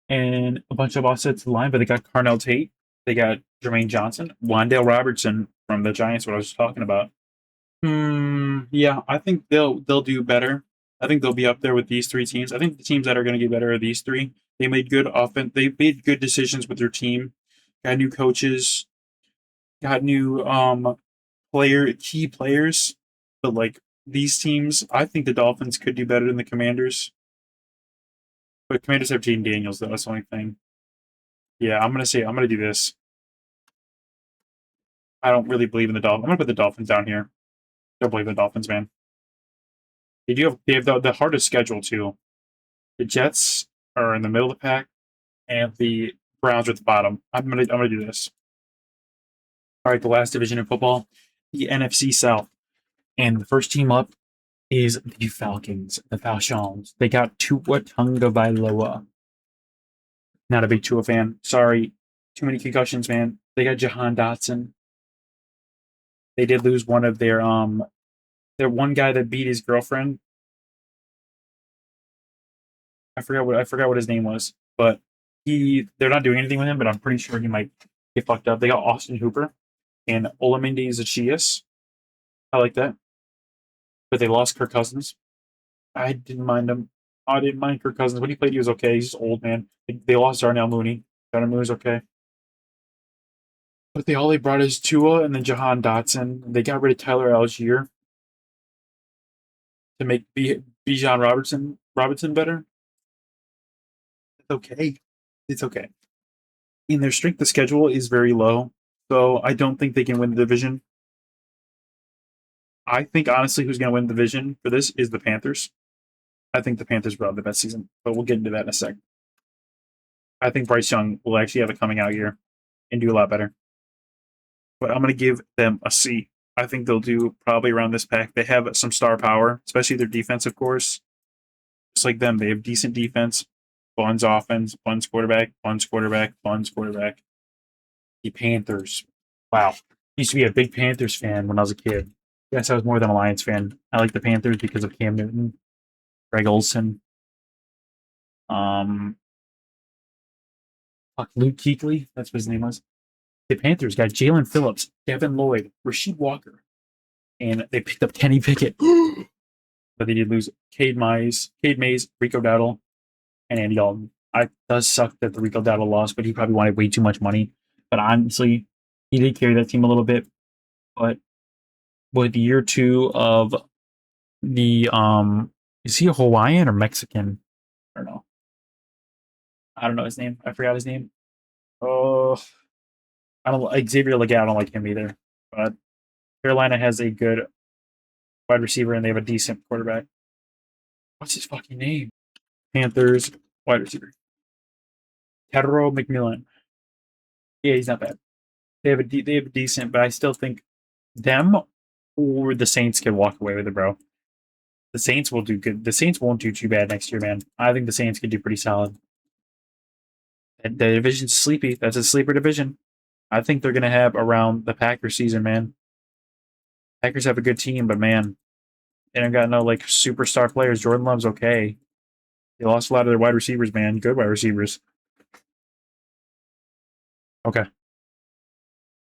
and a bunch of offsets to the line, but they got Carnell Tate. They got Jermaine Johnson, Wan'Dale Robertson from the Giants, what I was talking about. Yeah, I think they'll do better. I think they'll be up there with these 3 teams. I think the teams that are going to get better are these 3. They made good offense. They made good decisions with their team. Got new coaches. Got new key players. But like these teams, I think the Dolphins could do better than the Commanders. But Commanders have Jaden Daniels, though. That's the only thing. Yeah, I'm gonna do this. I don't really believe in the Dolphins. I'm gonna put the Dolphins down here. Don't believe in the Dolphins, man. They have the hardest schedule too. The Jets are in the middle of the pack, and the Browns are at the bottom. I'm gonna do this. All right, the last division in football, the NFC South, and the first team up is the Falcons. The Falcons. They got Tua Tagovailoa. Not a big Tua fan. Sorry, too many concussions, man. They got Jahan Dotson. They did lose one of their one guy that beat his girlfriend. I forgot what his name was, but they're not doing anything with him, but I'm pretty sure he might get fucked up. They got Austin Hooper and Olamide Zaccheaus. I like that. But they lost Kirk Cousins. I didn't mind him. I didn't mind Kirk Cousins. When he played, he was okay. He's just old, man. They lost Darnell Mooney. Darnell Mooney's okay. But all they brought is Tua and then Jahan Dotson. They got rid of Tyler Algier to make Bijan Robinson better. It's okay. It's okay. And their strength of schedule is very low, so I don't think they can win the division. I think honestly, who's going to win the division for this is the Panthers. I think the Panthers will have the best season, but we'll get into that in a sec. I think Bryce Young will actually have a coming out year and do a lot better. But I'm going to give them a C. I think they'll do probably around this pack. They have some star power, especially their defense, of course. Just like them, they have decent defense, Buns offense, Buns quarterback. The Panthers. Wow. I used to be a big Panthers fan when I was a kid. Yes, I was more than a Lions fan. I like the Panthers because of Cam Newton, Greg Olson. Fuck, Luke Kuechly. That's what his name was. The Panthers got Jalen Phillips, Devin Lloyd, Rasheed Walker, and they picked up Kenny Pickett. But they did lose Cade Mays, Rico Dowdle, and Andy Dalton. It does suck that the Rico Dowdle lost, but he probably wanted way too much money. But honestly, he did carry that team a little bit. But with year 2 of the is he a Hawaiian or Mexican? I don't know. I don't know his name. I forgot his name. Oh, I don't like Xavier Legette. I don't like him either. But Carolina has a good wide receiver and they have a decent quarterback. What's his fucking name? Panthers wide receiver. Tedro McMillan. Yeah, he's not bad. They have a decent, but I still think them or the Saints can walk away with it, bro. The Saints will do good. The Saints won't do too bad next year, man. I think the Saints can do pretty solid. And the division's sleepy. That's a sleeper division. I think they're gonna have around the Packers season, man. Packers have a good team, but man, they don't got no like superstar players. Jordan Love's okay. They lost a lot of their wide receivers, man. Good wide receivers. Okay.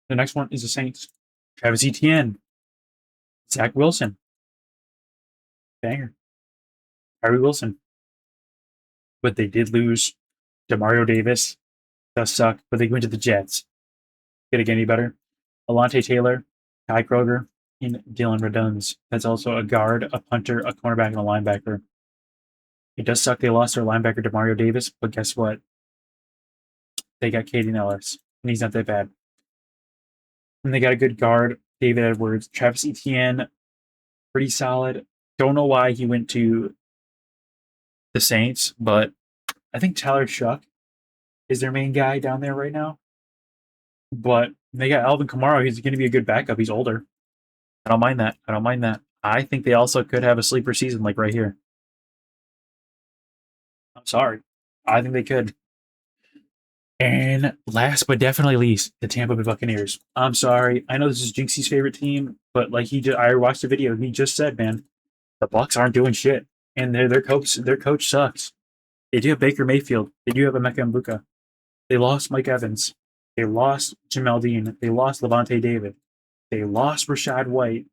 The next one is the Saints. Travis Etienne. Zach Wilson. Banger. Harry Wilson. But they did lose Demario Davis. Does suck, but they went to the Jets. Could it get any better? Alontae Taylor, Kai Kroger, and Dylan Reduns. That's also a guard, a punter, a cornerback, and a linebacker. It does suck they lost their linebacker Demario Davis, but guess what? They got Kaden Ellis, and he's not that bad. And they got a good guard, David Edwards. Travis Etienne, pretty solid. Don't know why he went to the Saints, but I think Tyler Shuck is their main guy down there right now. But they got Alvin Kamara. He's going to be a good backup. He's older. I don't mind that. I think they also could have a sleeper season like right here. I'm sorry. I think they could. And last but definitely least, the Tampa Bay Buccaneers. I'm sorry. I know this is Jinxie's favorite team, but like I watched the video. He just said, man, the Bucs aren't doing shit, and their coach sucks. They do have Baker Mayfield. They do have Emeka Mbuka. They lost Mike Evans. They lost Jamel Dean. They lost Levante David. They lost Rashad White.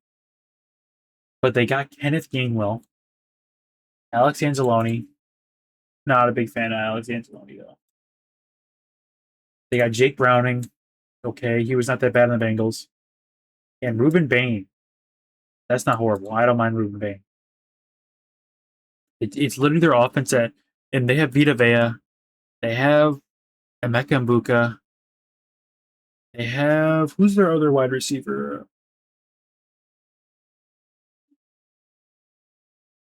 But they got Kenneth Gainwell. Alex Anzalone. Not a big fan of Alex Anzalone, though. They got Jake Browning. Okay, he was not that bad in the Bengals. And Ruben Bain. That's not horrible. I don't mind Ruben Bain. It's literally their offense and they have Vita Vea. They have Emeka Mbuka. They have who's their other wide receiver?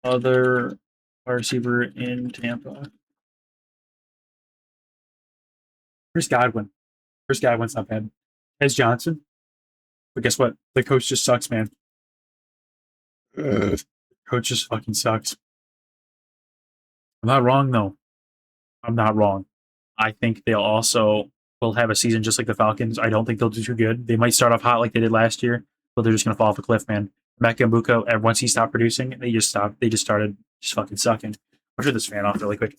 Other wide receiver in Tampa. Chris Godwin. Chris Godwin's not bad. Hez Johnson. But guess what? The coach just sucks, man. Coach just fucking sucks. I'm not wrong, though. I'm not wrong. I think they'll also will have a season just like the Falcons. I don't think they'll do too good. They might start off hot like they did last year, but they're just going to fall off a cliff, man. Emeka Mbuka, once he stopped producing, they just stopped. They just started just fucking sucking. I'll turn this fan off really quick.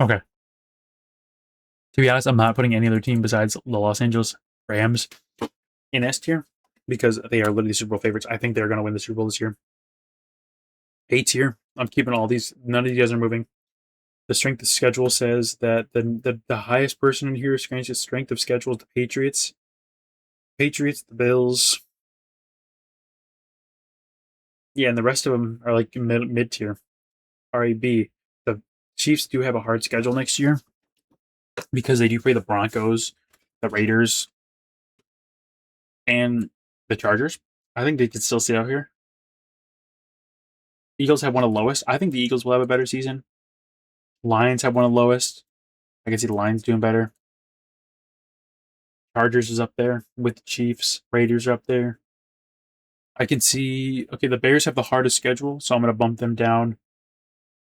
Okay. To be honest, I'm not putting any other team besides the Los Angeles Rams in S tier because they are literally Super Bowl favorites. I think they're going to win the Super Bowl this year. A tier. I'm keeping all these. None of these guys are moving. The strength of schedule says that the highest person in here is strength of schedule is the Patriots. Patriots, the Bills. Yeah, and the rest of them are like mid tier. RAB. The Chiefs do have a hard schedule next year because they do play the Broncos, the Raiders, and the Chargers. I think they could still stay out here. Eagles have one of the lowest. I think the Eagles will have a better season. Lions have one of the lowest. I can see the Lions doing better. Chargers is up there with the Chiefs. Raiders are up there. I can see, okay, the Bears have the hardest schedule, so I'm going to bump them down.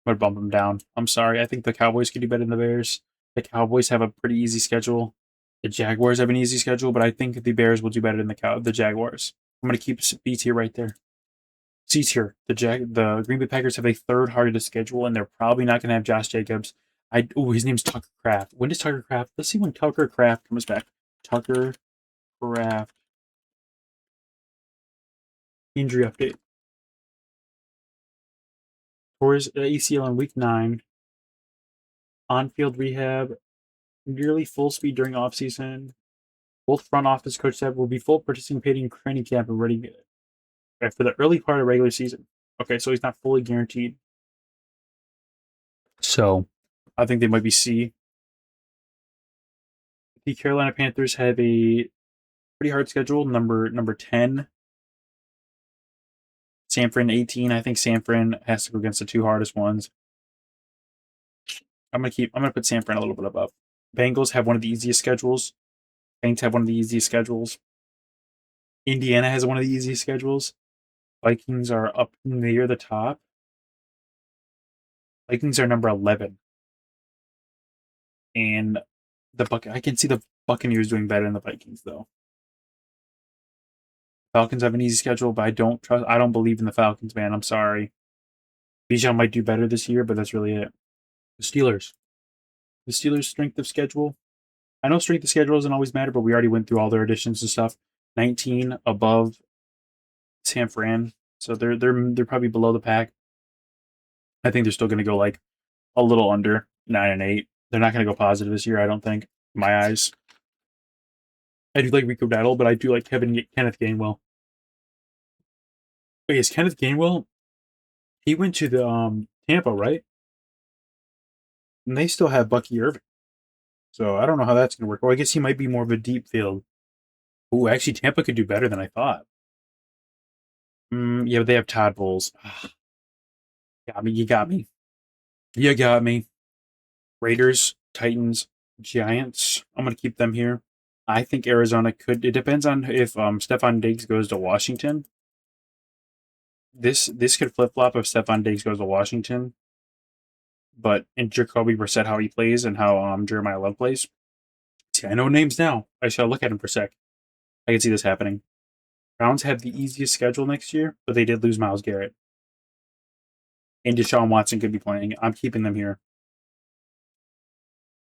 I'm going to bump them down. I'm sorry. I think the Cowboys could do better than the Bears. The Cowboys have a pretty easy schedule. The Jaguars have an easy schedule, but I think the Bears will do better than the Jaguars. I'm going to keep B tier right there. sees here. The Green Bay Packers have a third hardest schedule, and they're probably not going to have Josh Jacobs. His name's Tucker Kraft. When does Tucker Kraft? Let's see when Tucker Kraft comes back. Tucker Kraft injury update. Tore his ACL in week 9. On-field rehab, nearly full speed during offseason. Both front office coaches said will be full participating in training camp and ready for the early part of regular season. Okay, so he's not fully guaranteed. So I think they might be C. The Carolina Panthers have a pretty hard schedule. Number 10. San Fran 18. I think San Fran has to go against the two hardest ones. I'm gonna put San Fran a little bit above. Bengals have one of the easiest schedules. Saints have one of the easiest schedules. Indiana has one of the easiest schedules. Vikings are up near the top. Vikings are number 11. And I can see the Buccaneers doing better than the Vikings, though. Falcons have an easy schedule, but I don't believe in the Falcons, man. I'm sorry. Bijan might do better this year, but that's really it. The Steelers. The Steelers' strength of schedule. I know strength of schedule doesn't always matter, but we already went through all their additions and stuff. 19 above San Fran, so they're probably below the pack. I think they're still going to go like a little under 9-8. They're not going to go positive this year, I don't think. In my eyes. I do like Rico Dowdle, but I do like Kenneth Gainwell. Wait, is Kenneth Gainwell? He went to the Tampa, right? And they still have Bucky Irving. So I don't know how that's going to work. Well, I guess he might be more of a deep field. Ooh, actually, Tampa could do better than I thought. Yeah, but they have Todd Bowles. Got me. You got me. You got me. Raiders, Titans, Giants. I'm going to keep them here. I think Arizona could. It depends on if Stefon Diggs goes to Washington. This could flip flop if Stefon Diggs goes to Washington. But in Jacoby Brissett, how he plays and how Jeremiah Love plays. See, I know names now. I shall look at him for a sec. I can see this happening. Browns have the easiest schedule next year, but they did lose Myles Garrett. And Deshaun Watson could be playing. I'm keeping them here.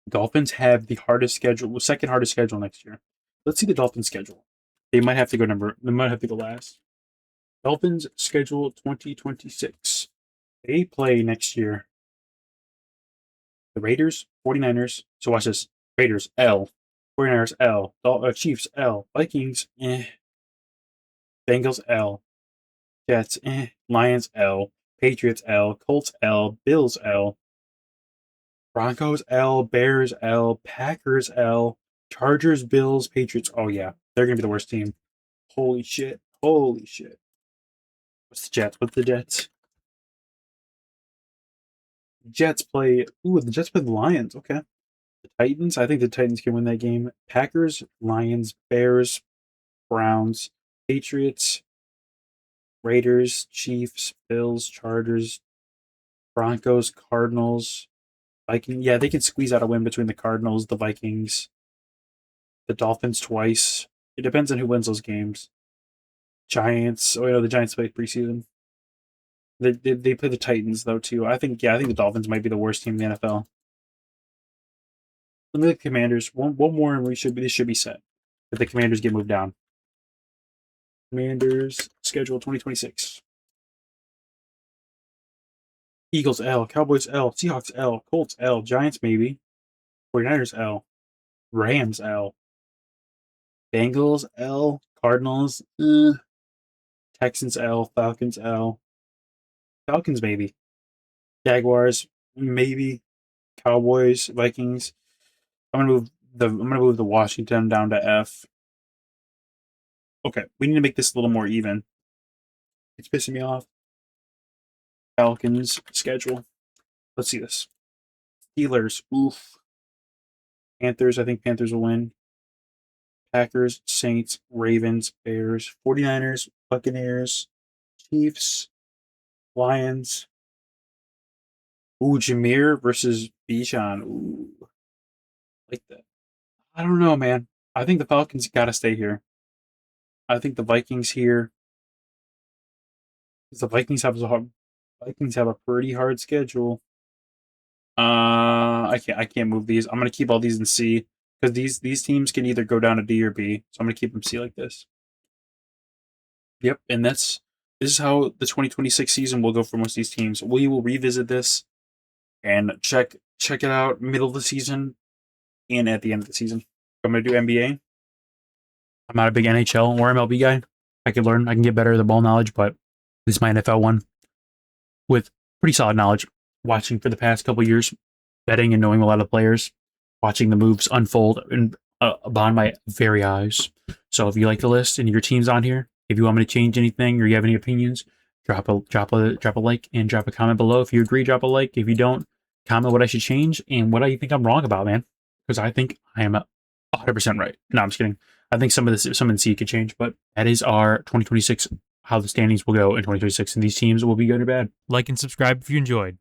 Dolphins have the hardest schedule, second hardest schedule next year. Let's see the Dolphins schedule. They might have to go last. Dolphins schedule 2026. They play next year. The Raiders, 49ers. So watch this. Raiders, L. 49ers, L. Chiefs, L. Vikings, Bengals, L. Jets, Lions, L. Patriots, L. Colts, L. Bills, L. Broncos, L. Bears, L. Packers, L. Chargers, Bills, Patriots. Oh, yeah. They're going to be the worst team. Holy shit. Holy shit. What's the Jets? Jets play. Ooh, the Jets play the Lions. Okay. The Titans. I think the Titans can win that game. Packers, Lions, Bears, Browns, Patriots, Raiders, Chiefs, Bills, Chargers, Broncos, Cardinals, Vikings. Yeah, they can squeeze out a win between the Cardinals, the Vikings, the Dolphins twice. It depends on who wins those games. Giants. Oh, the Giants play preseason. They play the Titans though too. I think the Dolphins might be the worst team in the NFL. Let me look at the Commanders. One more, and this should be set. If the Commanders get moved down. Commanders schedule 2026. Eagles L, Cowboys L, Seahawks L, Colts L, Giants maybe, 49ers L, Rams L, Bengals L, Cardinals, Texans L, Falcons L, Falcons maybe, Jaguars maybe, Cowboys, Vikings. I'm gonna move the Washington down to F. Okay, we need to make this a little more even. It's pissing me off. Falcons schedule. Let's see this. Steelers, oof. Panthers, I think Panthers will win. Packers, Saints, Ravens, Bears, 49ers, Buccaneers, Chiefs, Lions. Ooh, Jameer versus Bijan. Ooh, like that. I don't know, man. I think the Falcons got to stay here. I think the Vikings here. Because the Vikings have a pretty hard schedule. I can't move these. I'm gonna keep all these in C because these teams can either go down to D or B. So I'm gonna keep them C like this. Yep, and this is how the 2026 season will go for most of these teams. We will revisit this and check it out middle of the season and at the end of the season. I'm gonna do NBA. I'm not a big NHL or MLB guy. I can learn. I can get better at the ball knowledge, but this is my NFL one with pretty solid knowledge. Watching for the past couple years, betting and knowing a lot of players, watching the moves unfold and upon my very eyes. So if you like the list and your team's on here, if you want me to change anything or you have any opinions, drop a like and drop a comment below. If you agree, drop a like. If you don't, comment what I should change and what I think I'm wrong about, man. Because I think I am 100% right. No, I'm just kidding. I think some in C could change, but that is our 2026, how the standings will go in 2026, and these teams will be good or bad. Like and subscribe if you enjoyed.